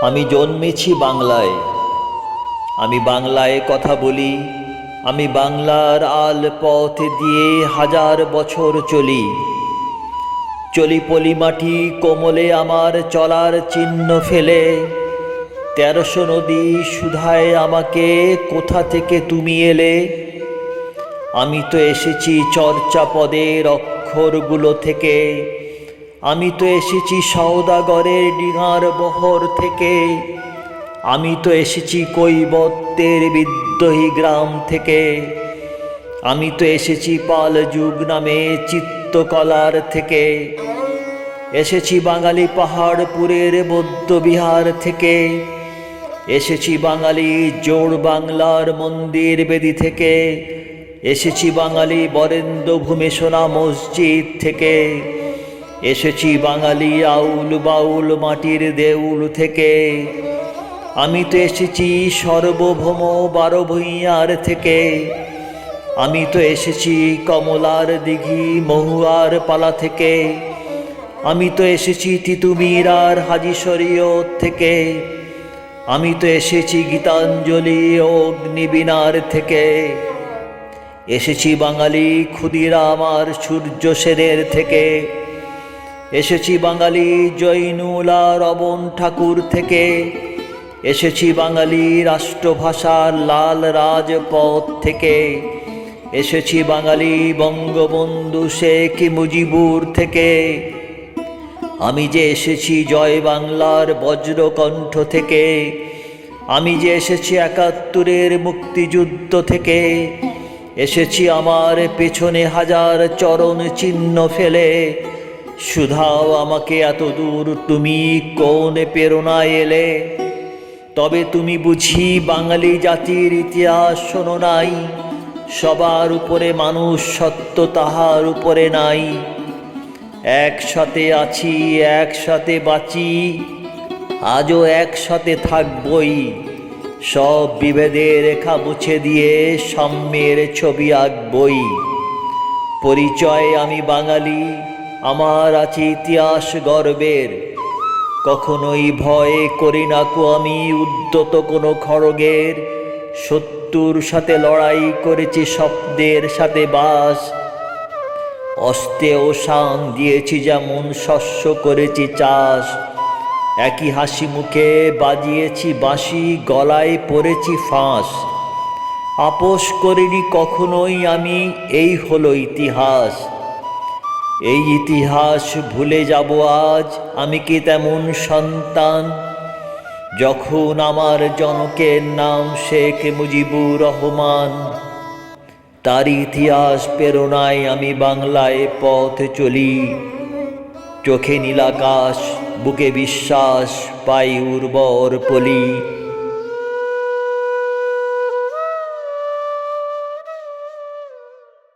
আমি জন্মেছি বাংলায়, আমি বাংলায় কথা বলি। আমি বাংলার আল পথ দিয়ে হাজার বছর চলি। চলি পলিমাটি কোমলে আমার চলার চিহ্ন ফেলে। ১৩০০ নদী সুধায় আমাকে, কোথা থেকে তুমি এলে? আমি তো এসেছি চর্যাপদের অক্ষরগুলো থেকে। আমি তো এসেছি সওদাগরের ডিঙার বহর থেকে। আমি তো এসেছি কৈবত্যের বিদ্রোহী গ্রাম থেকে। আমি তো এসেছি পাল যুগ নামে চিত্তকলার থেকে। এসেছি বাঙালি পাহাড়পুরের বৌদ্ধবিহার থেকে। এসেছি বাঙালি জোড় বাংলার মন্দির বেদি থেকে। এসেছি বাঙালি বরেন্দ্র ভূমে সোনা মসজিদ থেকে। এসেছি বাঙালি আউল বাউল মাটির দেউল থেকে। আমি তো এসেছি সর্বভৌম ১২ ভূঁইয়ার থেকে। আমি তো এসেছি কমলার দিঘি মহুয়ার পালা থেকে। আমি তো এসেছি তিতুমির আর হাজী শরীয়ত থেকে। আমি তো এসেছি গীতাঞ্জলি ও অগ্নিবীণার থেকে। এসেছি বাঙালি ক্ষুদিরাম আর সূর্য সেনের থেকে। এসেছি বাঙালি জৈনুল আর রবন ঠাকুর থেকে। এসেছি বাঙালি রাষ্ট্রভাষার লাল রাজপথ থেকে। এসেছি বাঙালি বঙ্গবন্ধু শেখ মুজিবুর থেকে। আমি যে এসেছি জয় বাংলার বজ্রকণ্ঠ থেকে। আমি যে এসেছি ৭১-এর মুক্তিযুদ্ধ থেকে। এসেছি আমার পেছনে হাজার চরণ চিহ্ন ফেলে। শুধাও আমাকে এত দূর তুমি কোন প্রেরণায় এলে? তবে তুমি বুঝি বাঙালি জাতির ইতিহাস শোনো নাই। সবার উপরে মানুষ সত্য, তাহার উপরে নাই। একসাথে আছি, একসাথে বাঁচি, আজও একসাথে থাকবই। সব বিভেদের রেখা মুছে দিয়ে সাম্যের ছবি আঁকবই। পরিচয় আমি বাঙালি, আমার আছে ইতিহাস গর্বের। কখনোই ভয় করি না কো আমি উদ্যত কোনো খড়গের। শত্রুর সাথে লড়াই করেছি, শব্দের সাথে বাস। অস্তে ও শান দিয়েছি যেমন, শস্য করেছি চাষ। একই হাসি মুখে বাজিয়েছি বাঁশি, গলায় পড়েছি ফাঁস। আপোষ করিনি কখনোই আমি, এই হলো ইতিহাস। এই ইতিহাস ভুলে যাব আজ, আমি কি তেমন সন্তান? যখন আমার জনকের নাম শেখ মুজিবুর রহমান। তার ইতিহাস প্রেরণায় আমি বাংলায় পথ চলি। চোখে নীলাকাশ, বুকে বিশ্বাস, পাই উর্বর পলি।